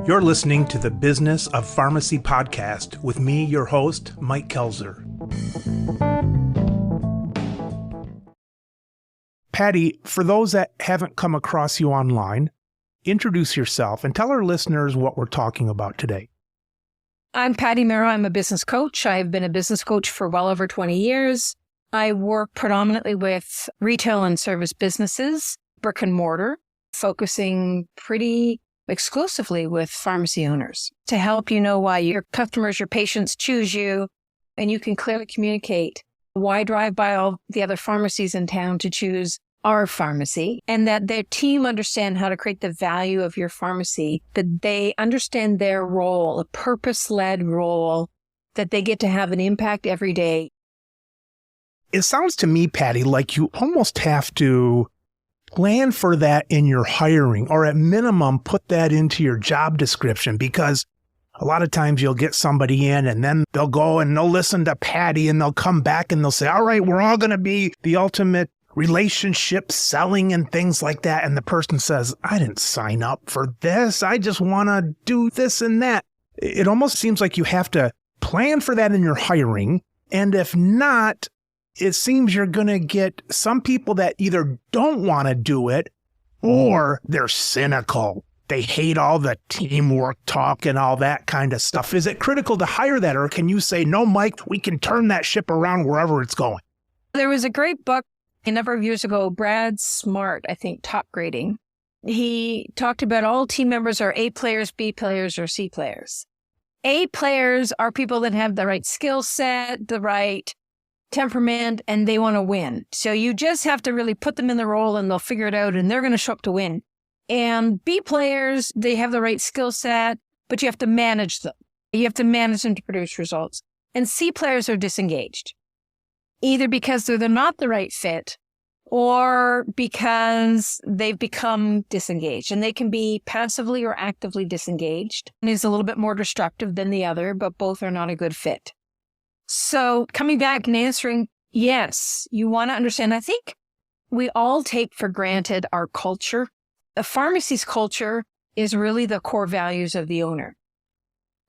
You're listening to the Business of Pharmacy podcast with me, your host, Mike Kelzer. Patti, for those that haven't come across you online, introduce yourself and tell our listeners what we're talking about today. I'm Patti Mara. I'm a business coach. I've been a business coach for well over 20 years. I work predominantly with retail and service businesses, brick and mortar, focusing pretty exclusively with pharmacy owners to help you know why your customers, your patients choose you, and you can clearly communicate why drive by all the other pharmacies in town to choose our pharmacy, and that their team understand how to create the value of your pharmacy, that they understand their role, a purpose-led role, that they get to have an impact every day. It sounds to me, Patti, like you almost have to plan for that in your hiring, or at minimum, put that into your job description, because a lot of times you'll get somebody in and then they'll go and they'll listen to Patti and they'll come back and they'll say, all right, we're all going to be the ultimate relationship selling and things like that. And the person says, I didn't sign up for this. I just want to do this and that. It almost seems like you have to plan for that in your hiring. And if not, it seems you're going to get some people that either don't want to do it or they're cynical. They hate all the teamwork talk and all that kind of stuff. Is it critical to hire that, or can you say, no, Mike, we can turn that ship around wherever it's going? There was a great book a number of years ago, Brad Smart, I think, Top Grading. He talked about all team members are A players, B players, or C players. A players are people that have the right skill set, the right temperament, and they want to win. So you just have to really put them in the role and they'll figure it out and they're going to show up to win. And B players, they have the right skill set, but you have to manage them. You have to manage them to produce results. And C players are disengaged, either because they're not the right fit or because they've become disengaged. And they can be passively or actively disengaged. One is a little bit more destructive than the other, but both are not a good fit. So coming back and answering, yes, you want to understand. I think we all take for granted our culture. The pharmacy's culture is really the core values of the owner,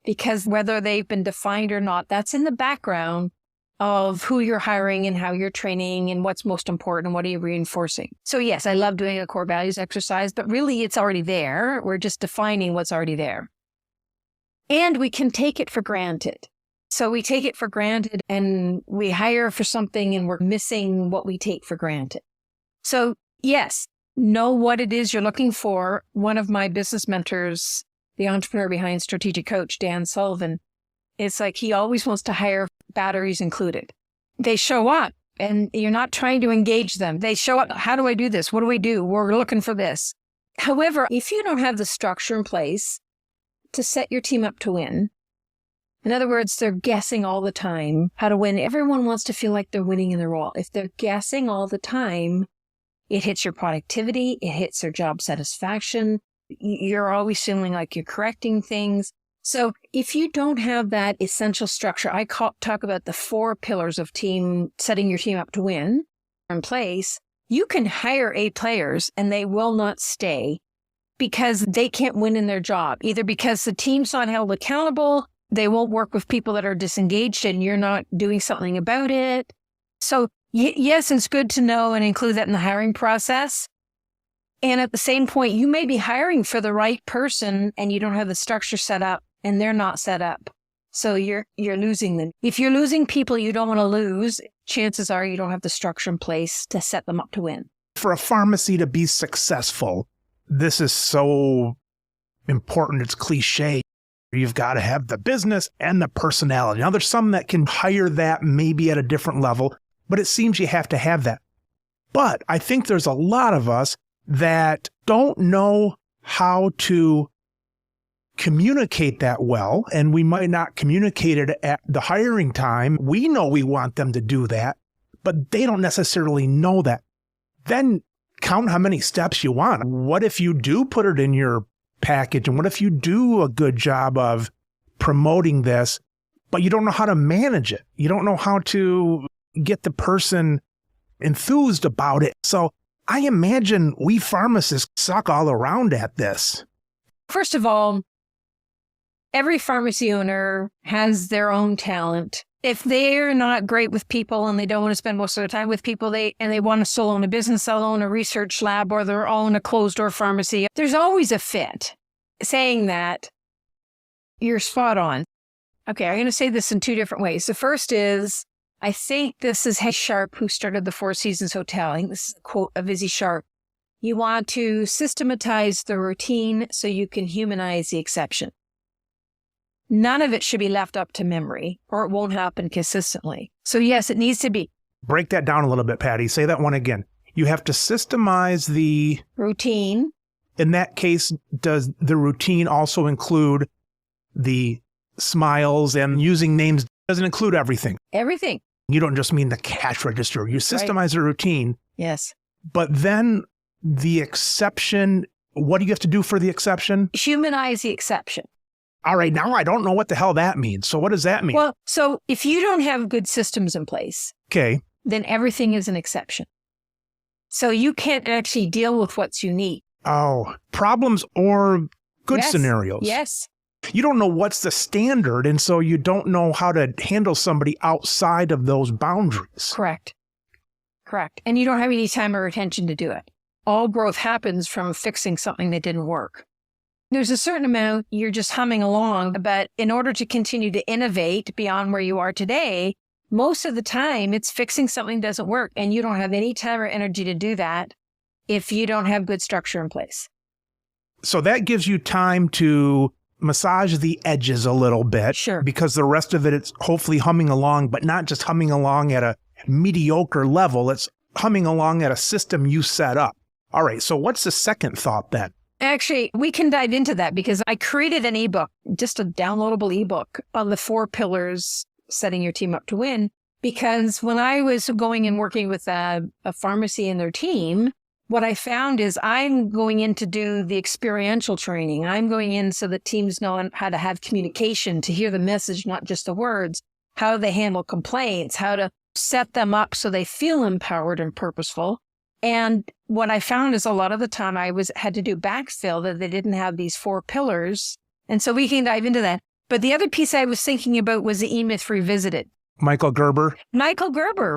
because whether they've been defined or not, that's in the background of who you're hiring and how you're training and what's most important and what are you reinforcing. So yes, I love doing a core values exercise, but really it's already there. We're just defining what's already there. And we can take it for granted. So we take it for granted and we hire for something and we're missing what we take for granted. So yes, know what it is you're looking for. One of my business mentors, the entrepreneur behind Strategic Coach, Dan Sullivan, it's like he always wants to hire batteries included. They show up and you're not trying to engage them. They show up. How do I do this? What do we do? We're looking for this. However, if you don't have the structure in place to set your team up to win, in other words, they're guessing all the time how to win. Everyone wants to feel like they're winning in their role. If they're guessing all the time, it hits your productivity. It hits their job satisfaction. You're always feeling like you're correcting things. So if you don't have that essential structure, I talk about the 4 pillars of setting your team up to win in place. You can hire A players and they will not stay because they can't win in their job, either because the team's not held accountable. They won't work with people that are disengaged and you're not doing something about it. So yes, it's good to know and include that in the hiring process. And at the same point, you may be hiring for the right person and you don't have the structure set up and they're not set up. So you're losing them. If you're losing people you don't want to lose, chances are you don't have the structure in place to set them up to win. For a pharmacy to be successful, this is so important. It's cliche. You've got to have the business and the personality. Now, there's some that can hire that maybe at a different level, but it seems you have to have that. But I think there's a lot of us that don't know how to communicate that well, and we might not communicate it at the hiring time. We know we want them to do that, but they don't necessarily know that. Then count how many steps you want. What if you do put it in your package, and what if you do a good job of promoting this, but you don't know how to manage it? You don't know how to get the person enthused about it. So I imagine we pharmacists suck all around at this. First of all, every pharmacy owner has their own talent. If they're not great with people and they don't want to spend most of their time with people, they want to still own a business, they'll own a research lab, or they'll own a closed door pharmacy. There's always a fit. Saying that, you're spot on. Okay, I'm going to say this in two different ways. The first is, I think this is Izzy Sharp, who started the Four Seasons Hotel. I think this is a quote of Izzy Sharp. You want to systematize the routine so you can humanize the exception. None of it should be left up to memory, or it won't happen consistently. So yes, it needs to be. Break that down a little bit, Patti. Say that one again. You have to systemize the routine. In that case, does the routine also include the smiles and using names? Doesn't include everything. Everything. You don't just mean the cash register. You systemize the routine. Yes. But then the exception, what do you have to do for the exception? Humanize the exception. All right, now I don't know what the hell that means. So what does that mean? Well, so if you don't have good systems in place, okay, then everything is an exception. So you can't actually deal with what's unique. Oh, problems or good scenarios. Yes. You don't know what's the standard, and so you don't know how to handle somebody outside of those boundaries. Correct. And you don't have any time or attention to do it. All growth happens from fixing something that didn't work. There's a certain amount you're just humming along, but in order to continue to innovate beyond where you are today, most of the time it's fixing something that doesn't work, and you don't have any time or energy to do that if you don't have good structure in place. So that gives you time to massage the edges a little bit. Sure. Because the rest of it, it's hopefully humming along, but not just humming along at a mediocre level. It's humming along at a system you set up. All right. So what's the second thought then? Actually, we can dive into that because I created an ebook, just a downloadable ebook on the 4 pillars setting your team up to win. Because when I was going and working with a pharmacy and their team, what I found is I'm going in to do the experiential training. I'm going in so that teams know how to have communication, to hear the message, not just the words, how they handle complaints, how to set them up so they feel empowered and purposeful. And what I found is a lot of the time I had to do backfill, that they didn't have these 4 pillars. And so we can dive into that. But the other piece I was thinking about was the E-Myth Revisited. Michael Gerber.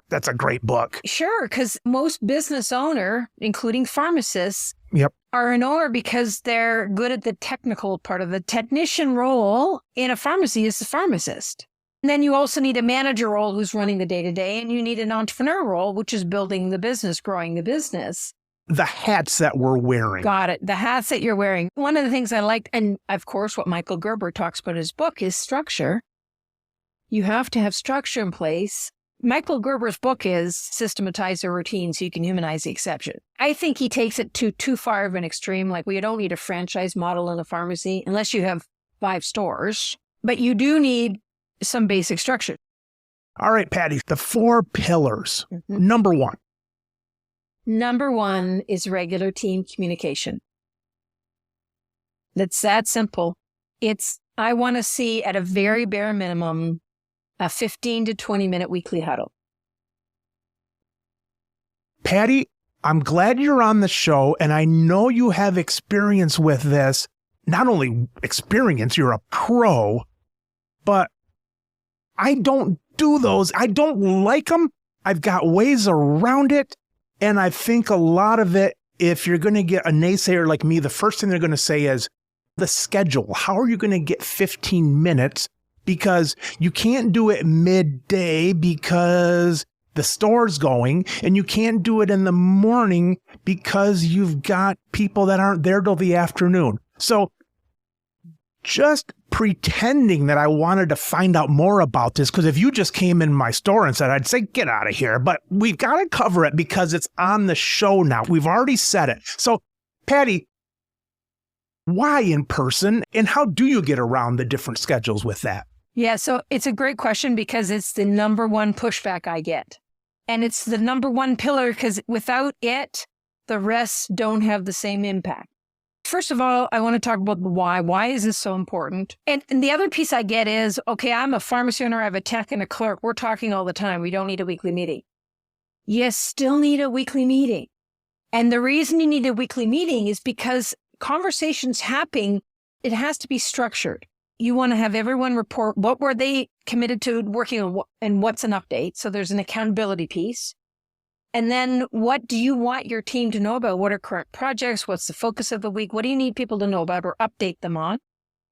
That's a great book. Sure, because most business owner, including pharmacists, are an owner because they're good at the technical part of the technician role in a pharmacy is the pharmacist. And then you also need a manager role who's running the day-to-day, and you need an entrepreneur role, which is building the business, growing the business. The hats that we're wearing. Got it. The hats that you're wearing. One of the things I liked, and of course what Michael Gerber talks about in his book, is structure. You have to have structure in place. Michael Gerber's book is Systematize the Routine so you can humanize the exception. I think he takes it to too far of an extreme. Like, we don't need a franchise model in a pharmacy unless you have 5 stores, but you do need some basic structure. All right, Patti, the 4 pillars. Mm-hmm. Number 1. Number 1 is regular team communication. That's that simple. I want to see at a very bare minimum a 15 to 20 minute weekly huddle. Patti, I'm glad you're on the show, and I know you have experience with this. Not only experience, you're a pro, but I don't do those. I don't like them. I've got ways around it. And I think a lot of it, if you're going to get a naysayer like me, the first thing they're going to say is the schedule. How are you going to get 15 minutes? Because you can't do it midday because the store's going, and you can't do it in the morning because you've got people that aren't there till the afternoon. So just pretending that I wanted to find out more about this, because if you just came in my store and said, I'd say, get out of here. But we've got to cover it because it's on the show now. We've already said it. So, Patti, why in person, and how do you get around the different schedules with that? Yeah, so it's a great question because it's the number 1 pushback I get. And it's the number 1 pillar because without it, the rest don't have the same impact. First of all, I want to talk about the why. Why is this so important? And the other piece I get is, okay, I'm a pharmacy owner, I have a tech and a clerk. We're talking all the time. We don't need a weekly meeting. You still need a weekly meeting. And the reason you need a weekly meeting is because conversations happening, it has to be structured. You want to have everyone report what were they committed to working on and what's an update. So there's an accountability piece. And then what do you want your team to know about? What are current projects? What's the focus of the week? What do you need people to know about or update them on?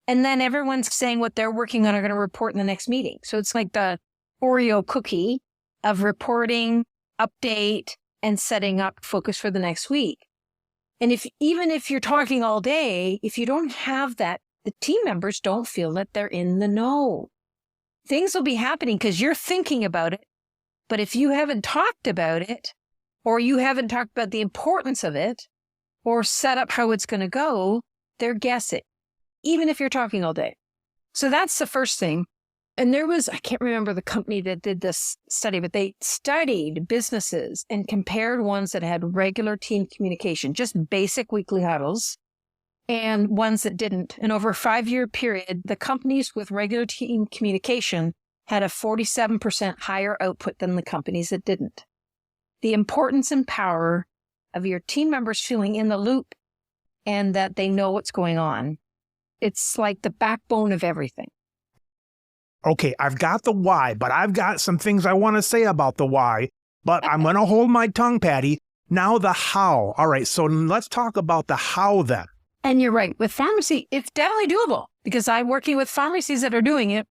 And then everyone's saying what they're working on are going to report in the next meeting. So it's like the Oreo cookie of reporting, update, and setting up focus for the next week. And even if you're talking all day, if you don't have that, the team members don't feel that they're in the know. Things will be happening because you're thinking about it. But if you haven't talked about it, or you haven't talked about the importance of it, or set up how it's going to go, they're guessing, even if you're talking all day. So that's the first thing. And I can't remember the company that did this study, but they studied businesses and compared ones that had regular team communication, just basic weekly huddles, and ones that didn't. And over a 5-year period, the companies with regular team communication had a 47% higher output than the companies that didn't. The importance and power of your team members feeling in the loop and that they know what's going on. It's like the backbone of everything. Okay, I've got the why, but I've got some things I want to say about the why, but I'm going to hold my tongue, Patti. Now the how. All right, so let's talk about the how then. And you're right. With pharmacy, it's definitely doable because I'm working with pharmacies that are doing it.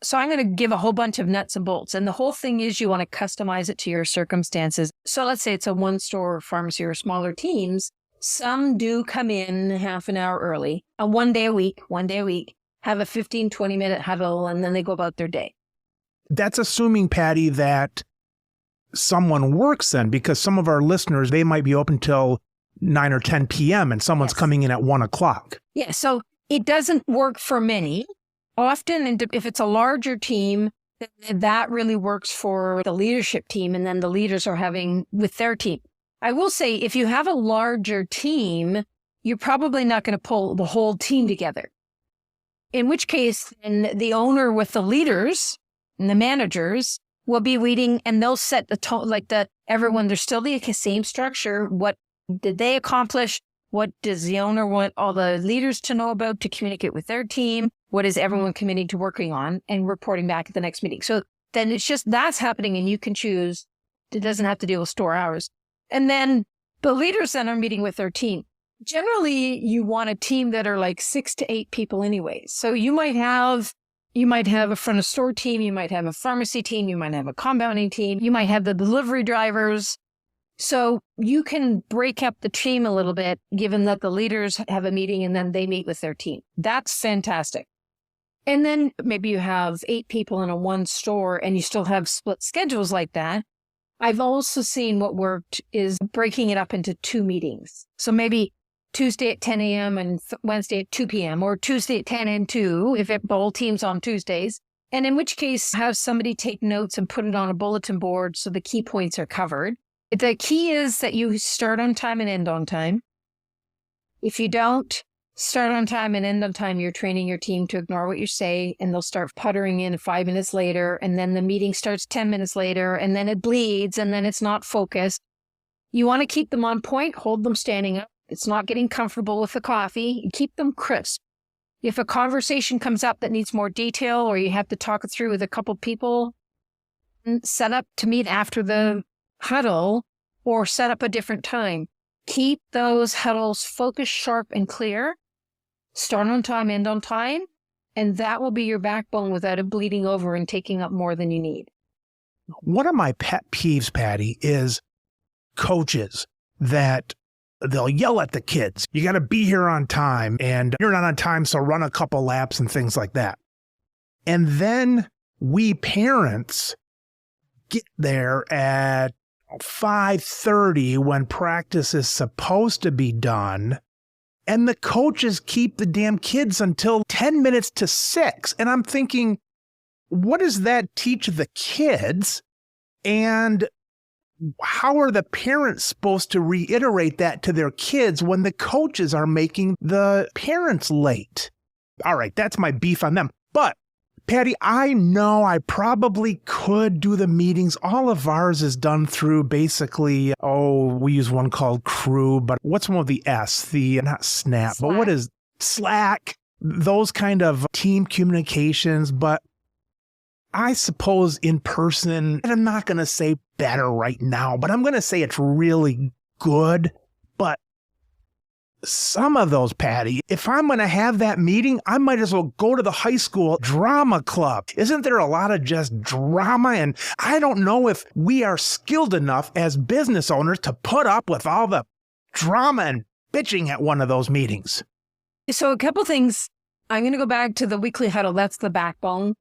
So I'm going to give a whole bunch of nuts and bolts. And the whole thing is you want to customize it to your circumstances. So let's say it's a one-store pharmacy or smaller teams. Some do come in half an hour early, one day a week, have a 15, 20-minute huddle, and then they go about their day. That's assuming, Patti, that someone works then, because some of our listeners, they might be open till 9 or 10 p.m. and someone's coming in at 1 o'clock. Yeah, so it doesn't work for many. Often, if it's a larger team, that really works for the leadership team, and then the leaders are having with their team. I will say, if you have a larger team, you're probably not going to pull the whole team together. In which case, then the owner with the leaders and the managers will be leading, and they'll set the tone, like everyone, there's still the same structure. What did they accomplish? What does the owner want all the leaders to know about to communicate with their team? What is everyone committing to working on and reporting back at the next meeting? So then it's just that's happening, and you can choose. It doesn't have to deal with store hours. And then the leaders then are meeting with their team. Generally, you want a team that are like 6 to 8 people anyways. So you might have a front of store team, you might have a pharmacy team, you might have a compounding team, you might have the delivery drivers. So you can break up the team a little bit, given that the leaders have a meeting and then they meet with their team. That's fantastic. And then maybe you have 8 people in a one store and you still have split schedules like that. I've also seen what worked is breaking it up into 2 meetings. So maybe Tuesday at 10 a.m. and Wednesday at 2 p.m. or Tuesday at 10 and 2 if the whole team's on Tuesdays. And in which case, have somebody take notes and put it on a bulletin board so the key points are covered. The key is that you start on time and end on time. If you don't start on time and end on time, you're training your team to ignore what you say, and they'll start puttering in 5 minutes later, and then the meeting starts 10 minutes later, and then it bleeds, and then it's not focused. You want to keep them on point, hold them standing up. It's not getting comfortable with the coffee. You keep them crisp. If a conversation comes up that needs more detail, or you have to talk it through with a couple people, set up to meet after the huddle or set up a different time. Keep those huddles focused, sharp, and clear. Start on time, end on time, and that will be your backbone without it bleeding over and taking up more than you need. One of my pet peeves, Patti, is coaches that they'll yell at the kids. You got to be here on time, and you're not on time, so run a couple laps and things like that. And then we parents get there at 5:30 when practice is supposed to be done, and the coaches keep the damn kids until 10 minutes to 6. And I'm thinking, what does that teach the kids? And how are the parents supposed to reiterate that to their kids when the coaches are making the parents late? All right, that's my beef on them. But Patti, I know I probably could do the meetings. All of ours is done through basically, we use one called Crew, but what's one with the S? Not Snap, but what is Slack? those kind of team communications, but I suppose in person, and I'm not going to say better right now, but I'm going to say it's really good. But some of those, Patti, if I'm going to have that meeting, I might as well go to the high school drama club. Isn't there a lot of just drama? And I don't know if we are skilled enough as business owners to put up with all the drama and bitching at one of those meetings. So a couple things. I'm going to go back to the weekly huddle. That's the backbone.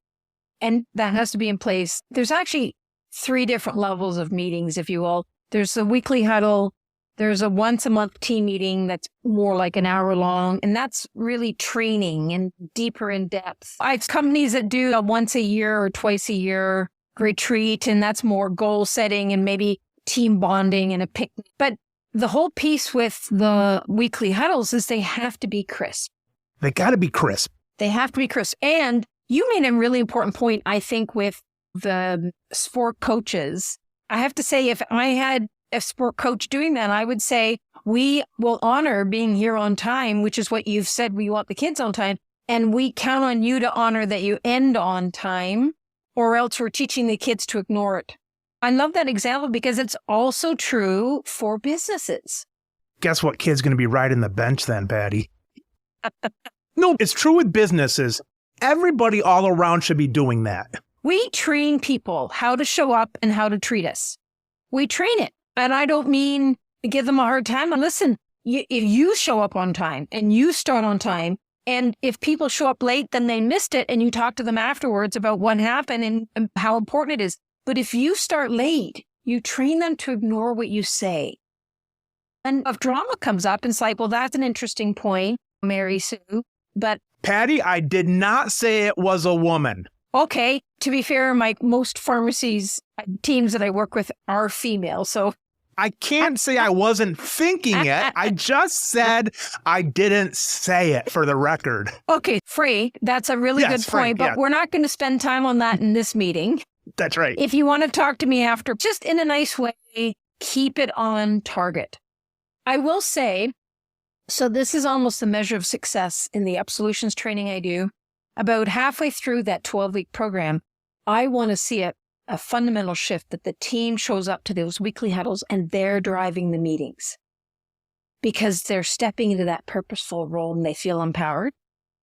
And that has to be in place. There's actually 3 different levels of meetings, if you will. There's the weekly huddle. There's a once a month team meeting that's more like an hour long. And that's really training and deeper in depth. I have companies that do a once a year or twice a year retreat. And that's more goal setting and maybe team bonding and a picnic. But the whole piece with the weekly huddles is they have to be crisp. They got to be crisp. They have to be crisp. And you made a really important point, I think, with the sport coaches. I have to say, if I had a sport coach doing that, I would say, we will honor being here on time, which is what you've said, we want the kids on time. And we count on you to honor that you end on time, or else we're teaching the kids to ignore it. I love that example because it's also true for businesses. Guess what kid's going to be riding the bench then, Patti? No, it's true with businesses. Everybody all around should be doing that. We train people how to show up and how to treat us. We train it. And I don't mean give them a hard time. And listen, if you show up on time and you start on time, and if people show up late, then they missed it, and you talk to them afterwards about what happened and how important it is. But if you start late, you train them to ignore what you say. And if drama comes up, it's like, well, that's an interesting point, Mary Sue. But Patti, I did not say it was a woman. Okay. To be fair, most pharmacies teams that I work with are female. So I can't say I wasn't thinking it. I just said I didn't say it for the record. Okay, Frey, that's a really good point, but we're not going to spend time on that in this meeting. That's right. If you want to talk to me after, just in a nice way, keep it on target. I will say, so this is almost the measure of success in the Absolutions training I do. About halfway through that 12-week program, I want to see a fundamental shift that the team shows up to those weekly huddles and they're driving the meetings because they're stepping into that purposeful role and they feel empowered.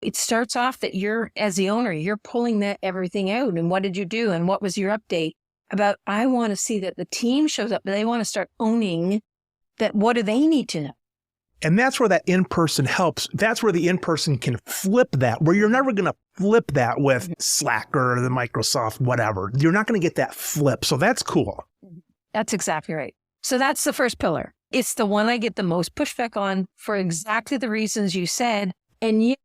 It starts off that you're, as the owner, you're pulling everything out. And what did you do? And what was your update? I want to see that the team shows up, but they want to start owning that. What do they need to know? And that's where that in-person helps. That's where the in-person can flip that, where you're never going to flip that with Slack or the Microsoft, whatever. You're not going to get that flip. So that's cool. That's exactly right. So that's the first pillar. It's the one I get the most pushback on for exactly the reasons you said. And yet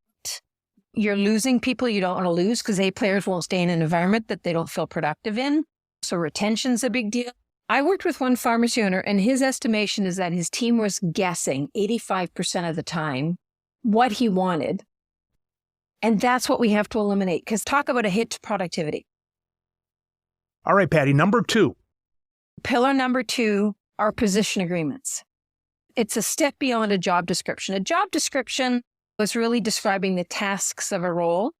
you're losing people you don't want to lose because players won't stay in an environment that they don't feel productive in. So retention's a big deal. I worked with one pharmacy owner, and his estimation is that his team was guessing 85% of the time what he wanted. And that's what we have to eliminate, because talk about a hit to productivity. All right, Patti, number 2. Pillar number 2 are position agreements. It's a step beyond a job description. A job description was really describing the tasks of a role.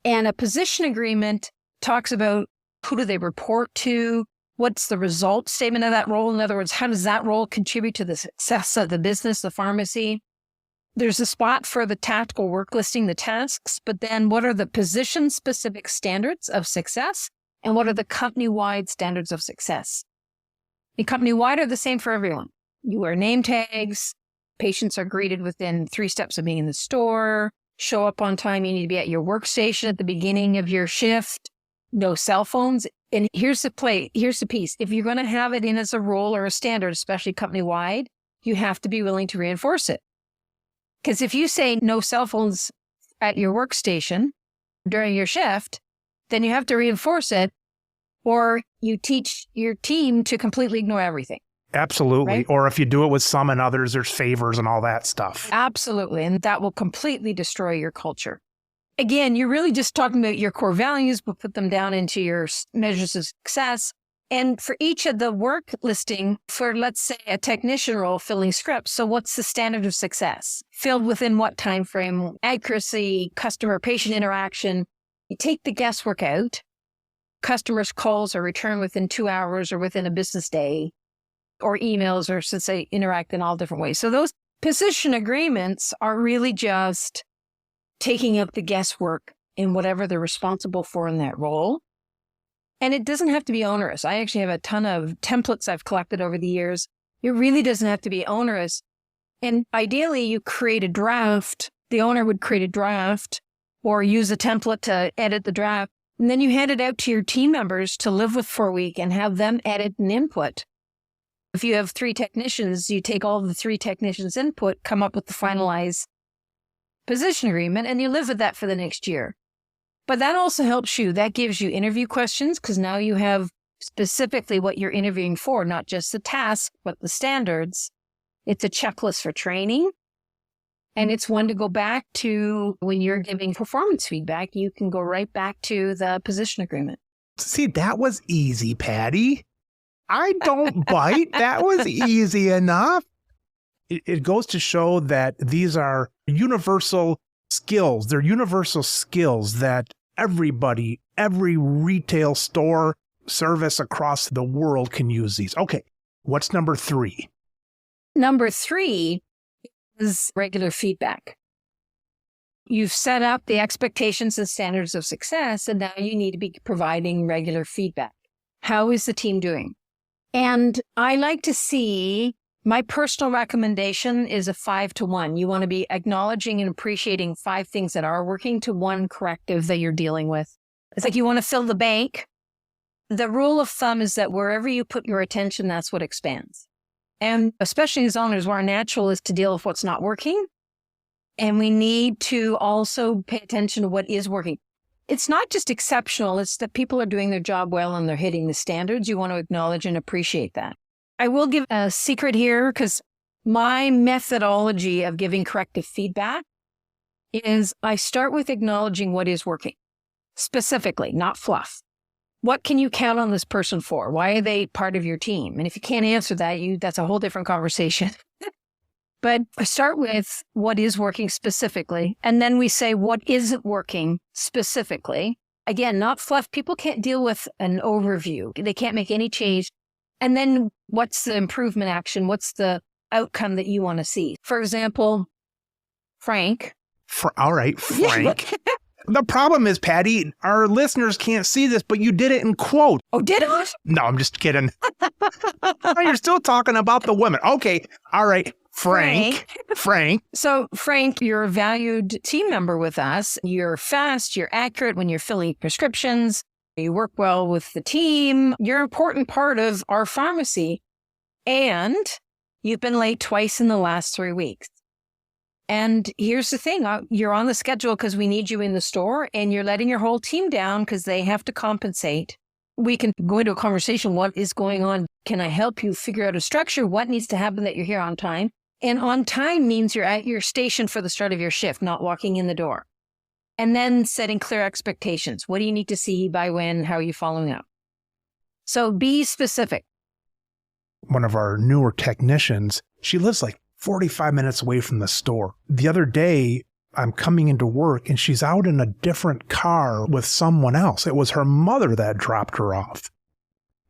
And a position agreement talks about who do they report to, what's the result statement of that role? In other words, how does that role contribute to the success of the business, the pharmacy? There's a spot for the tactical work listing the tasks, but then what are the position-specific standards of success? And what are the company-wide standards of success? The company-wide are the same for everyone. You wear name tags, patients are greeted within 3 steps of being in the store, show up on time, you need to be at your workstation at the beginning of your shift, no cell phones. And here's the piece. If you're going to have it in as a role or a standard, especially company-wide, you have to be willing to reinforce it. Because if you say no cell phones at your workstation during your shift, then you have to reinforce it, or you teach your team to completely ignore everything. Absolutely. Right? Or if you do it with some and others, there's favors and all that stuff. Absolutely. And that will completely destroy your culture. Again, you're really just talking about your core values, but put them down into your measures of success. And for each of the work listing for, let's say, a technician role filling scripts, so what's the standard of success? Filled within what time frame? Accuracy, customer-patient interaction. You take the guesswork out. Customers' calls are returned within 2 hours or within a business day, or emails, or since they interact in all different ways. So those position agreements are really just taking up the guesswork in whatever they're responsible for in that role. And it doesn't have to be onerous. I actually have a ton of templates I've collected over the years. It really doesn't have to be onerous. And ideally, you create a draft. The owner would create a draft or use a template to edit the draft. And then you hand it out to your team members to live with for a week and have them edit and input. If you have 3 technicians, you take all of the 3 technicians' input, come up with the finalized position agreement, and you live with that for the next year. But that also helps you. That gives you interview questions because now you have specifically what you're interviewing for, not just the task, but the standards. It's a checklist for training. And it's one to go back to when you're giving performance feedback. You can go right back to the position agreement. See, that was easy, Patti. I don't bite. That was easy enough. It goes to show that these are universal skills. They're universal skills that everybody, every retail store, service across the world can use these. Okay, what's number 3? Number 3 is regular feedback. You've set up the expectations and standards of success, and now you need to be providing regular feedback. How is the team doing? And I like to see, my personal recommendation is a 5-to-1. You want to be acknowledging and appreciating 5 things that are working to 1 corrective that you're dealing with. It's like you want to fill the bank. The rule of thumb is that wherever you put your attention, that's what expands. And especially as owners, where our natural is to deal with what's not working. And we need to also pay attention to what is working. It's not just exceptional. It's that people are doing their job well and they're hitting the standards. You want to acknowledge and appreciate that. I will give a secret here because my methodology of giving corrective feedback is I start with acknowledging what is working, specifically, not fluff. What can you count on this person for? Why are they part of your team? And if you can't answer that, that's a whole different conversation. But I start with what is working specifically, and then we say what isn't working specifically. Again, not fluff. People can't deal with an overview. They can't make any change. And then what's the improvement action? What's the outcome that you want to see? For example, Frank. All right, Frank. The problem is, Patti, our listeners can't see this, but you did it in quote. Oh, did I? No, I'm just kidding. You're still talking about the women. Okay, all right. Frank. So, Frank, you're a valued team member with us. You're fast, you're accurate when you're filling prescriptions. You work well with the team. You're an important part of our pharmacy. And you've been late twice in the last 3 weeks. And here's the thing. You're on the schedule because we need you in the store, and you're letting your whole team down because they have to compensate. We can go into a conversation. What is going on? Can I help you figure out a structure? What needs to happen that you're here on time? And on time means you're at your station for the start of your shift, not walking in the door. And then setting clear expectations. What do you need to see by when? How are you following up? So be specific. One of our newer technicians, she lives like 45 minutes away from the store. The other day, I'm coming into work and she's out in a different car with someone else. It was her mother that dropped her off.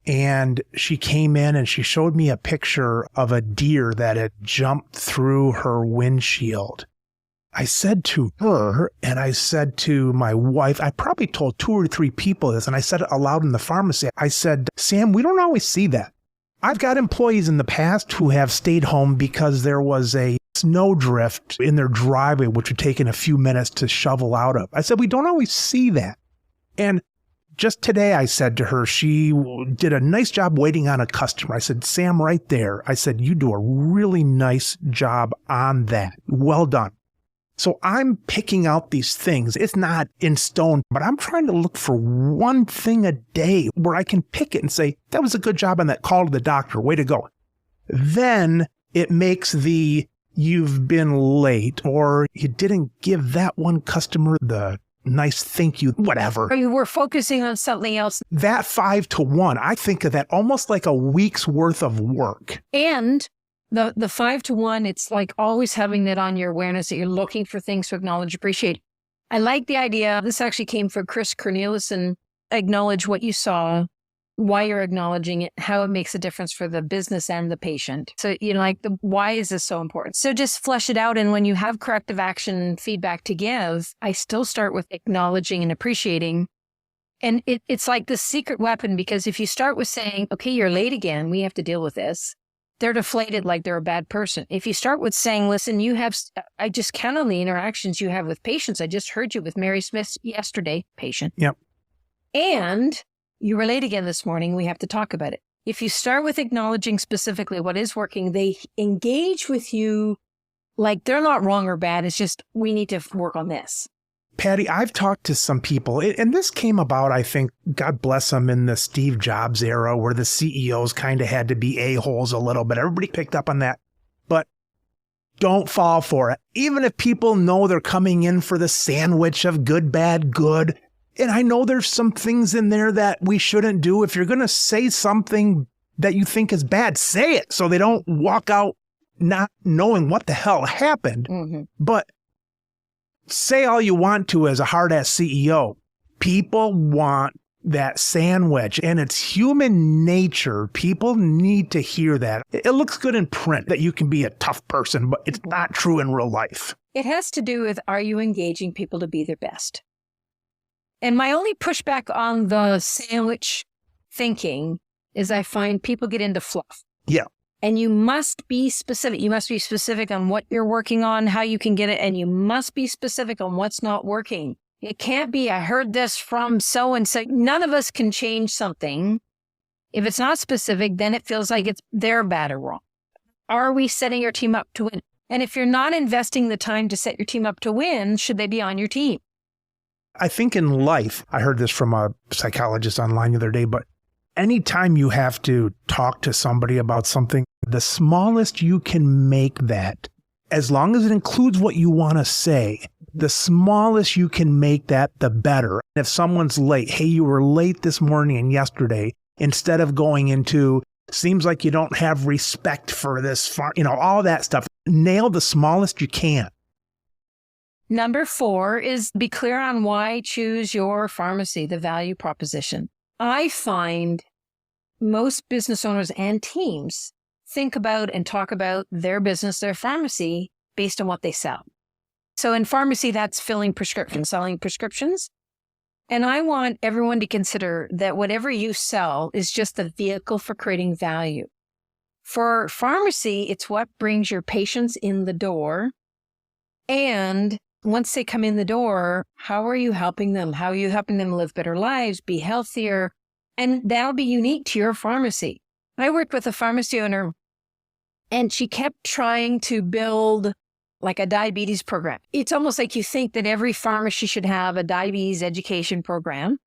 And she came in and she showed me a picture of a deer that had jumped through her windshield. I said to her, and I said to my wife, I probably told 2 or 3 people this, and I said it aloud in the pharmacy. I said, Sam, we don't always see that. I've got employees in the past who have stayed home because there was a snowdrift in their driveway, which had taken a few minutes to shovel out of. I said, we don't always see that. And just today, I said to her, she did a nice job waiting on a customer. I said, Sam, right there. I said, you do a really nice job on that. Well done. So I'm picking out these things. It's not in stone, but I'm trying to look for one thing a day where I can pick it and say, that was a good job on that call to the doctor. Way to go. Then it makes the you've been late or you didn't give that one customer the nice thank you, whatever. Or you were focusing on something else. That 5 to 1, I think of that almost like a week's worth of work. And the 5 to 1, it's like always having that on your awareness that you're looking for things to acknowledge, appreciate. I like the idea. This actually came from Chris Corneliuson. Acknowledge what you saw, why you're acknowledging it, how it makes a difference for the business and the patient. So, like why is this so important? So just flesh it out. And when you have corrective action feedback to give, I still start with acknowledging and appreciating. And it's like the secret weapon, because if you start with saying, okay, you're late again, we have to deal with this, they're deflated like they're a bad person. If you start with saying, listen, I just count on the interactions you have with patients. I just heard you with Mary Smith yesterday, patient. Yep. And you were late again this morning. We have to talk about it. If you start with acknowledging specifically what is working, they engage with you like they're not wrong or bad. It's just, we need to work on this. Patti, I've talked to some people, and this came about, I think, God bless them, in the Steve Jobs era where the CEOs kind of had to be a-holes a little bit. Everybody picked up on that. But don't fall for it. Even if people know they're coming in for the sandwich of good, bad, good. And I know there's some things in there that we shouldn't do. If you're going to say something that you think is bad, say it so they don't walk out not knowing what the hell happened. Mm-hmm. But say all you want to as a hard-ass CEO. People want that sandwich, and it's human nature. People need to hear that. It looks good in print that you can be a tough person, but it's not true in real life. It has to do with, are you engaging people to be their best? And my only pushback on the sandwich thinking is I find people get into fluff. Yeah. And you must be specific. You must be specific on what you're working on, how you can get it, and you must be specific on what's not working. It can't be, I heard this from so-and-so. None of us can change something. If it's not specific, then it feels like they're bad or wrong. Are we setting your team up to win? And if you're not investing the time to set your team up to win, should they be on your team? I think in life, I heard this from a psychologist online the other day, but anytime you have to talk to somebody about something, the smallest you can make that, as long as it includes what you want to say, the smallest you can make that, the better. If someone's late, hey, you were late this morning and yesterday, instead of going into, seems like you don't have respect for this, all that stuff, nail the smallest you can. Number 4 is be clear on why choose your pharmacy, the value proposition. I find most business owners and teams think about and talk about their business, their pharmacy, based on what they sell. So in pharmacy, that's filling prescriptions, selling prescriptions. And I want everyone to consider that whatever you sell is just a vehicle for creating value. For pharmacy, it's what brings your patients in the door. And once they come in the door, how are you helping them? How are you helping them live better lives, be healthier? And that'll be unique to your pharmacy. I worked with a pharmacy owner, and she kept trying to build like a diabetes program. It's almost like you think that every pharmacy should have a diabetes education program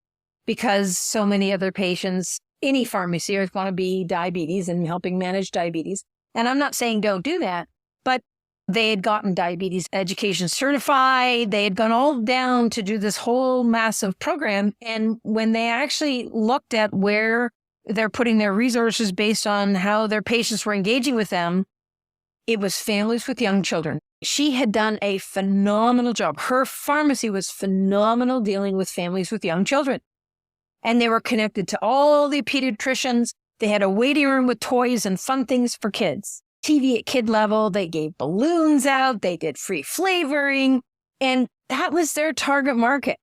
because so many other patients, any pharmacy, are going to be diabetes and helping manage diabetes. And I'm not saying don't do that, but they had gotten diabetes education certified. They had gone all down to do this whole massive program. And when they actually looked at where they're putting their resources based on how their patients were engaging with them, it was families with young children. She had done a phenomenal job. Her pharmacy was phenomenal dealing with families with young children. And they were connected to all the pediatricians. They had a waiting room with toys and fun things for kids. TV at kid level, they gave balloons out, they did free flavoring, and that was their target market.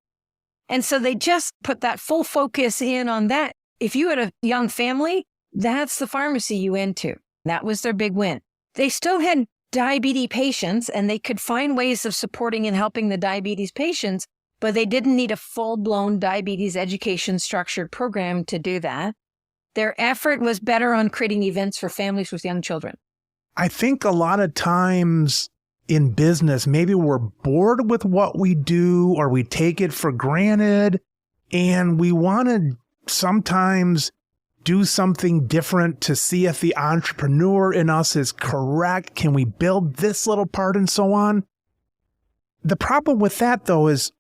And so they just put that full focus in on that. If you had a young family, that's the pharmacy you went to. That was their big win. They still had diabetes patients, and they could find ways of supporting and helping the diabetes patients, but they didn't need a full-blown diabetes education structured program to do that. Their effort was better on creating events for families with young children. I think a lot of times in business, maybe we're bored with what we do or we take it for granted, and we want to sometimes do something different to see if the entrepreneur in us is correct. Can we build this little part and so on? The problem with that, though, is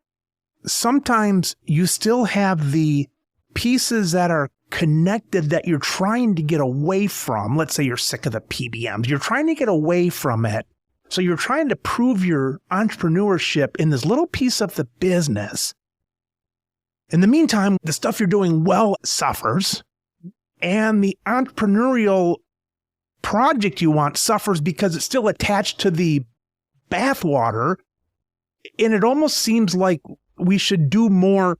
sometimes you still have the pieces that are connected that you're trying to get away from. Let's say you're sick of the PBMs. You're trying to get away from it. So you're trying to prove your entrepreneurship in this little piece of the business. In the meantime, the stuff you're doing well suffers, and the entrepreneurial project you want suffers because it's still attached to the bathwater. And it almost seems like we should do more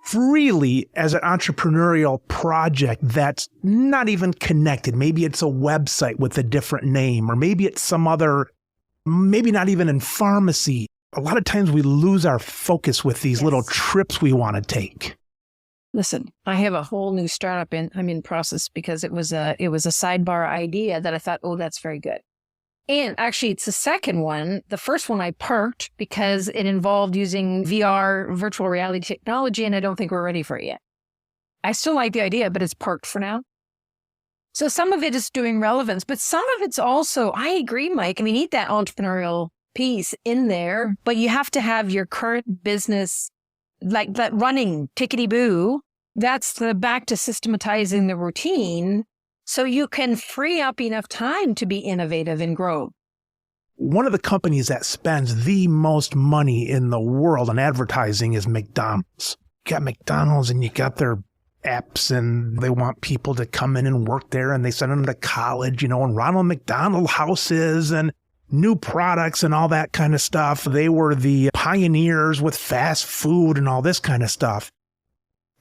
freely as an entrepreneurial project that's not even connected. Maybe it's a website with a different name, or maybe it's some other, maybe not even in pharmacy. A lot of times we lose our focus with these little trips we want to take. Listen, I have a whole new startup I'm in process because it was a sidebar idea that I thought, oh, that's very good. And actually, it's the second one. The first one I parked because it involved using VR, virtual reality technology, and I don't think we're ready for it yet. I still like the idea, but it's parked for now. So some of it is doing relevance, but some of it's also, I agree, Mike. I mean, you need that entrepreneurial piece in there, but you have to have your current business, like that running tickety-boo. That's the back to systematizing the routine. So you can free up enough time to be innovative and grow. One of the companies that spends the most money in the world on advertising is McDonald's. You got McDonald's and you got their apps, and they want people to come in and work there, and they send them to college, and Ronald McDonald houses and new products and all that kind of stuff. They were the pioneers with fast food and all this kind of stuff.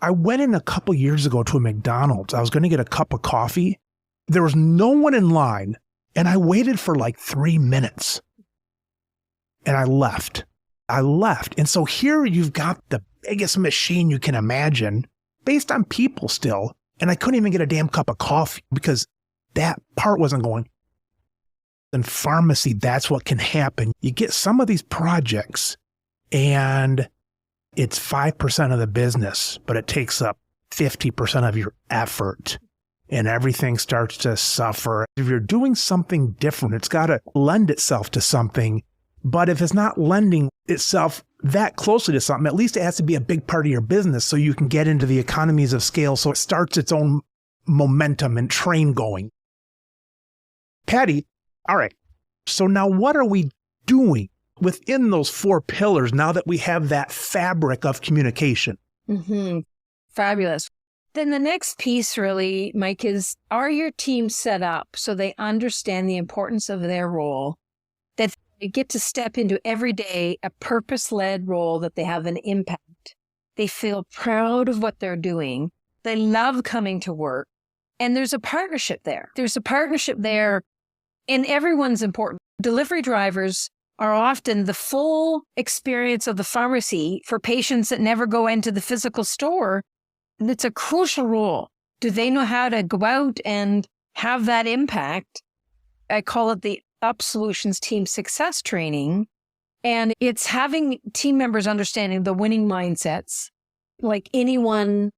I went in a couple years ago to a McDonald's. I was going to get a cup of coffee. There was no one in line, and I waited for like 3 minutes. And I left. And so here you've got the biggest machine you can imagine, based on people still, and I couldn't even get a damn cup of coffee because that part wasn't going. In pharmacy, that's what can happen. You get some of these projects, and it's 5% of the business, but it takes up 50% of your effort, and everything starts to suffer. If you're doing something different, it's got to lend itself to something. But if it's not lending itself that closely to something, at least it has to be a big part of your business so you can get into the economies of scale, so it starts its own momentum and train going. Patti, all right. So now what are we doing within those 4 pillars now that we have that fabric of communication? Mm-hmm. Fabulous. Then the next piece really, Mike, is, are your teams set up so they understand the importance of their role, that they get to step into every day a purpose-led role, that they have an impact. They feel proud of what they're doing. They love coming to work. And there's a partnership there. And everyone's important. Delivery drivers are often the full experience of the pharmacy for patients that never go into the physical store. And it's a crucial role. Do they know how to go out and have that impact? I call it the Up Solutions Team Success Training. And it's having team members understanding the winning mindsets. Like anyone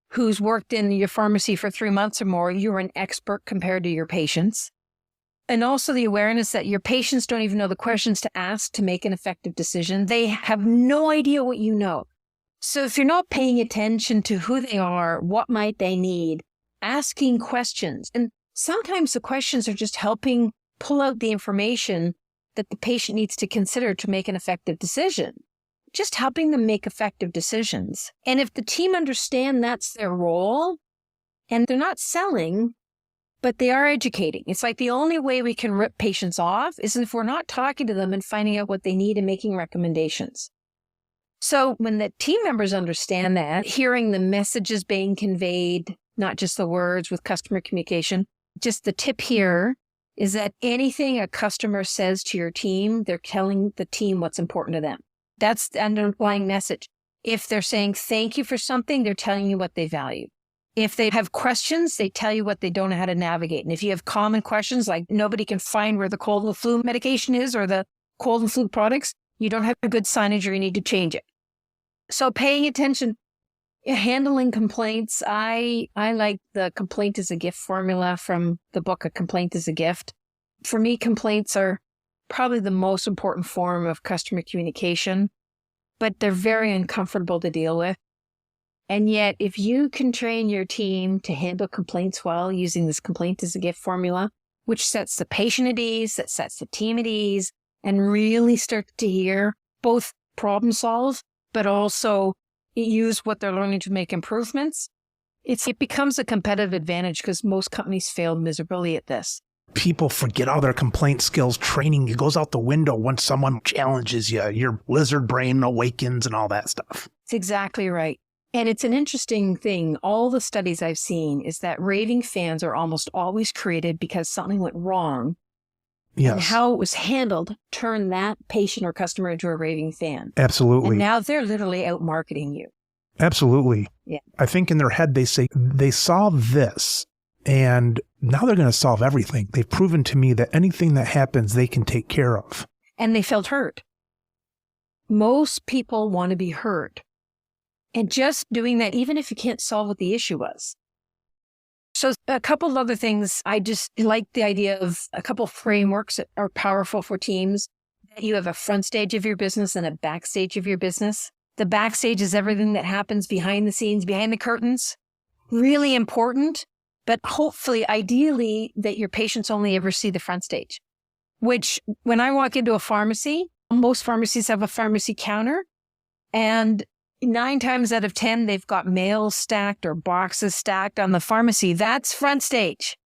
who's worked in your pharmacy for 3 months or more, you're an expert compared to your patients. And also the awareness that your patients don't even know the questions to ask to make an effective decision. They have no idea what you know. So if you're not paying attention to who they are, what might they need, asking questions. And sometimes the questions are just helping pull out the information that the patient needs to consider to make an effective decision. Just helping them make effective decisions. And if the team understand that's their role, and they're not selling, but they are educating. It's like the only way we can rip patients off is if we're not talking to them and finding out what they need and making recommendations. So when the team members understand that, hearing the messages being conveyed, not just the words with customer communication, just the tip here is that anything a customer says to your team, they're telling the team what's important to them. That's the underlying message. If they're saying thank you for something, they're telling you what they value. If they have questions, they tell you what they don't know how to navigate. And if you have common questions, like nobody can find where the cold and flu medication is or the cold and flu products, you don't have a good signage or you need to change it. So paying attention, handling complaints. I like the complaint is a gift formula from the book, A Complaint is a Gift. For me, complaints are probably the most important form of customer communication. but they're very uncomfortable to deal with. And yet, if you can train your team to handle complaints well using this complaint as a gift formula, which sets the patient at ease, that sets the team at ease, and really start to hear both problem solve, but also use what they're learning to make improvements, it becomes a competitive advantage because most companies fail miserably at this. People forget all their complaint skills. Training, it goes out the window once someone challenges you. Your lizard brain awakens and all that stuff. It's exactly right. And it's an interesting thing. All the studies I've seen is that raving fans are almost always created because something went wrong. Yes. And how it was handled turned that patient or customer into a raving fan. Absolutely. And now they're literally out marketing you. Absolutely. Yeah. I think in their head they say, they solve this, and now they're going to solve everything. They've proven to me that anything that happens, they can take care of. And they felt hurt. Most people want to be heard. And just doing that, even if you can't solve what the issue was. So a couple of other things, I just like the idea of a couple of frameworks that are powerful for teams. You have a front stage of your business and a backstage of your business. The backstage is everything that happens behind the scenes, behind the curtains. Really important, but hopefully, ideally, that your patients only ever see the front stage. Which, when I walk into a pharmacy, most pharmacies have a pharmacy counter, and 9 times out of 10, they've got mail stacked or boxes stacked on the pharmacy. That's front stage.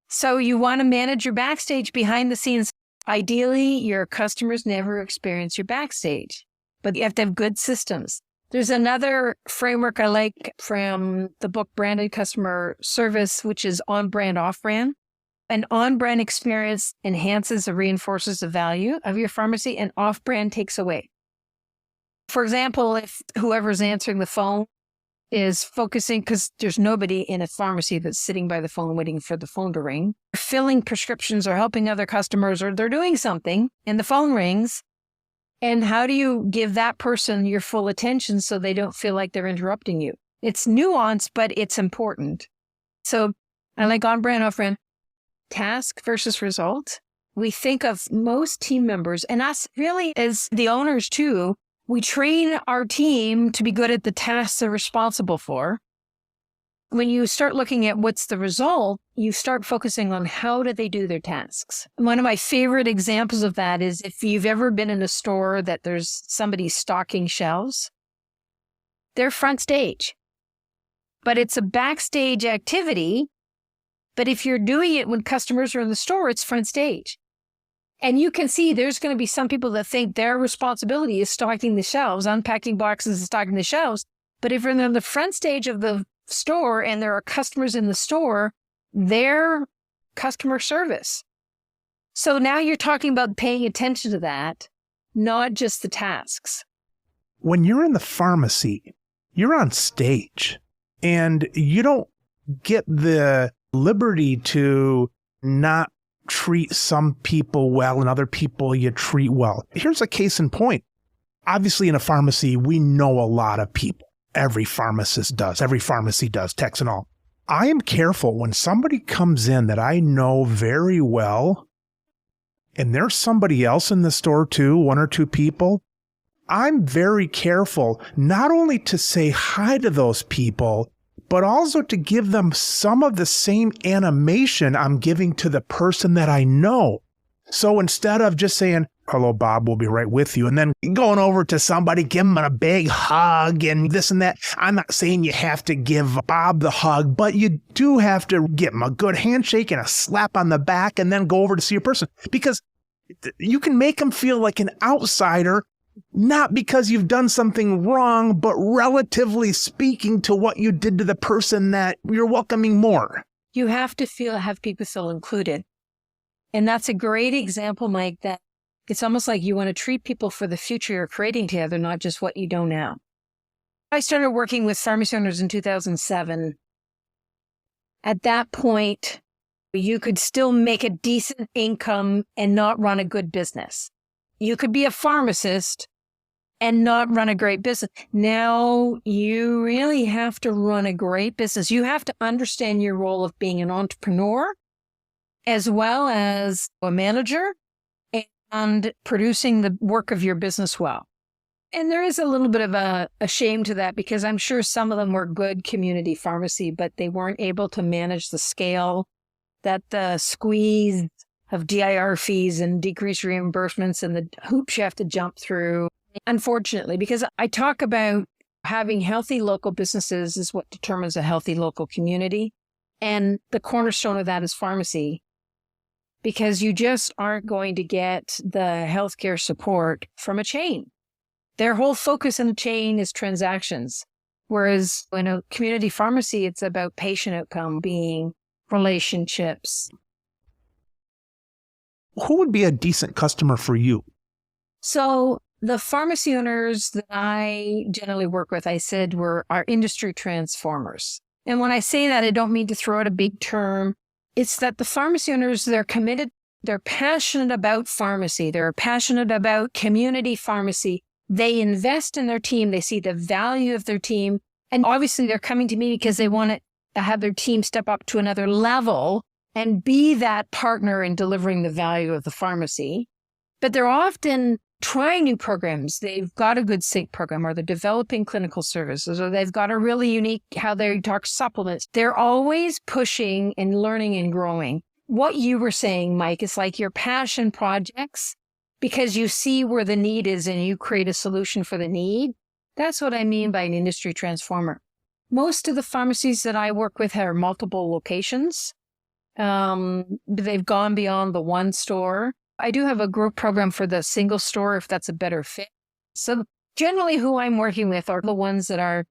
So you want to manage your backstage behind the scenes. Ideally, your customers never experience your backstage, but you have to have good systems. There's another framework I like from the book Branded Customer Service, which is on-brand, off-brand. An on-brand experience enhances or reinforces the value of your pharmacy, and off-brand takes away. For example, if whoever's answering the phone is focusing, because there's nobody in a pharmacy that's sitting by the phone waiting for the phone to ring, filling prescriptions or helping other customers, or they're doing something and the phone rings. And how do you give that person your full attention so they don't feel like they're interrupting you? It's nuanced, but it's important. So I like on-brand, off-brand. Task versus result. We think of most team members, and us really as the owners too, we train our team to be good at the tasks they're responsible for. When you start looking at what's the result, you start focusing on how do they do their tasks. One of my favorite examples of that is if you've ever been in a store that there's somebody stocking shelves, they're front stage. But it's a backstage activity. But if you're doing it when customers are in the store, it's front stage. And you can see there's going to be some people that think their responsibility is stocking the shelves, unpacking boxes and stocking the shelves. But if you're in the front stage of the store and there are customers in the store, they're customer service. So now you're talking about paying attention to that, not just the tasks. When you're in the pharmacy, you're on stage and you don't get the liberty to not treat some people well and other people you treat well. Here's a case in point. Obviously, in a pharmacy, we know a lot of people. Every pharmacist does. Every pharmacy does, techs and all. I am careful when somebody comes in that I know very well, and there's somebody else in the store too, 1 or 2 people. I'm very careful not only to say hi to those people, but also to give them some of the same animation I'm giving to the person that I know. So instead of just saying, "Hello, Bob, we'll be right with you," and then going over to somebody, give them a big hug and this and that. I'm not saying you have to give Bob the hug, but you do have to give him a good handshake and a slap on the back and then go over to see your person. Because you can make them feel like an outsider, not because you've done something wrong, but relatively speaking to what you did to the person that you're welcoming more. You have to have people feel included. And that's a great example, Mike, that it's almost like you want to treat people for the future you're creating together, not just what you know now. I started working with pharmacy owners in 2007. At that point, you could still make a decent income and not run a good business. You could be a pharmacist and not run a great business. Now you really have to run a great business. You have to understand your role of being an entrepreneur as well as a manager and producing the work of your business well. And there is a little bit of a shame to that, because I'm sure some of them were good community pharmacy, but they weren't able to manage the scale, that the squeeze of DIR fees and decreased reimbursements and the hoops you have to jump through. Unfortunately, because I talk about having healthy local businesses is what determines a healthy local community. And the cornerstone of that is pharmacy, because you just aren't going to get the healthcare support from a chain. Their whole focus in the chain is transactions. Whereas in a community pharmacy, it's about patient outcome being relationships. Who would be a decent customer for you? So the pharmacy owners that I generally work with, I said, are industry transformers. And when I say that, I don't mean to throw out a big term. It's that the pharmacy owners, they're committed, they're passionate about pharmacy. They're passionate about community pharmacy. They invest in their team. They see the value of their team. And obviously they're coming to me because they want to have their team step up to another level and be that partner in delivering the value of the pharmacy. But they're often trying new programs. They've got a good sync program, or they're developing clinical services, or they've got a really unique how they talk supplements. They're always pushing and learning and growing. What you were saying, Mike, is like your passion projects, because you see where the need is and you create a solution for the need. That's what I mean by an industry transformer. Most of the pharmacies that I work with have multiple locations. They've gone beyond the one store. I do have a group program for the single store if that's a better fit. So generally who I'm working with are the ones that are,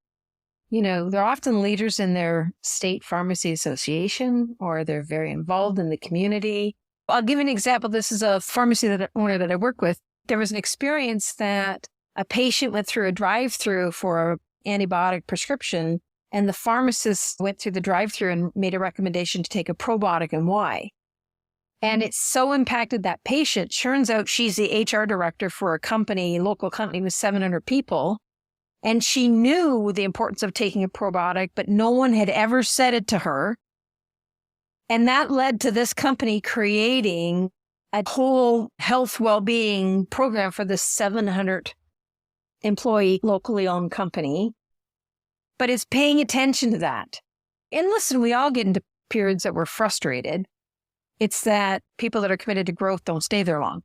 they're often leaders in their state pharmacy association, or they're very involved in the community. I'll give an example. This is a pharmacy owner that I work with. There was an experience that a patient went through a drive-through for an antibiotic prescription, and the pharmacist went through the drive-through and made a recommendation to take a probiotic, and why. And it so impacted that patient. Turns out she's the HR director for a local company with 700 people. And she knew the importance of taking a probiotic, but no one had ever said it to her. And that led to this company creating a whole health well-being program for this 700 employee locally owned company. But it's paying attention to that. And listen, we all get into periods that we're frustrated. It's that people that are committed to growth don't stay there long.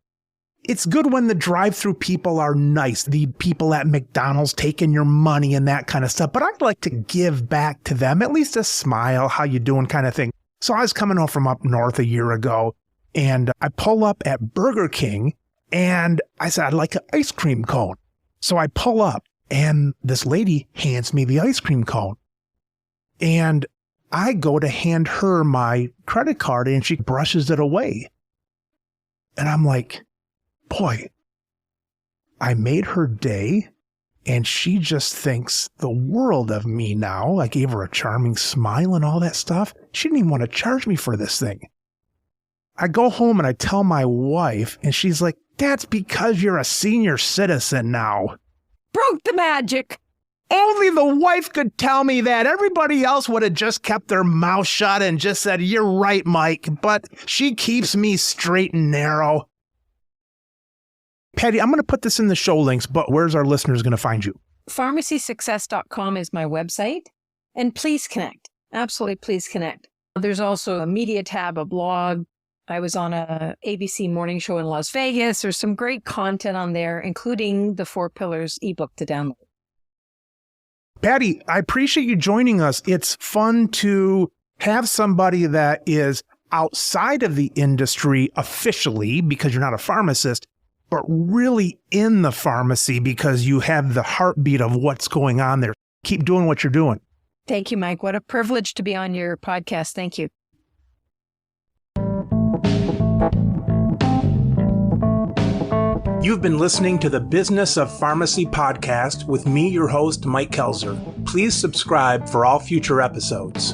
It's good when the drive-through people are nice, the people at McDonald's taking your money and that kind of stuff. But I'd like to give back to them, at least a smile, how you doing kind of thing. So I was coming home from up north a year ago, and I pull up at Burger King, and I said, I'd like an ice cream cone. So I pull up, and this lady hands me the ice cream cone. And I go to hand her my credit card, and she brushes it away. And I'm like, boy, I made her day, and she just thinks the world of me now. I gave her a charming smile and all that stuff. She didn't even want to charge me for this thing. I go home and I tell my wife, and she's like, that's because you're a senior citizen now. Broke the magic. Only the wife could tell me that. Everybody else would have just kept their mouth shut and just said, you're right, Mike. But she keeps me straight and narrow. Patti, I'm going to put this in the show links, but where's our listeners going to find you? PharmacySuccess.com is my website. And please connect. Absolutely, please connect. There's also a media tab, a blog. I was on a ABC morning show in Las Vegas. There's some great content on there, including the 4 Pillars ebook to download. Patti, I appreciate you joining us. It's fun to have somebody that is outside of the industry officially, because you're not a pharmacist, but really in the pharmacy because you have the heartbeat of what's going on there. Keep doing what you're doing. Thank you, Mike. What a privilege to be on your podcast. Thank you. You've been listening to the Business of Pharmacy podcast with me, your host, Mike Kelzer. Please subscribe for all future episodes.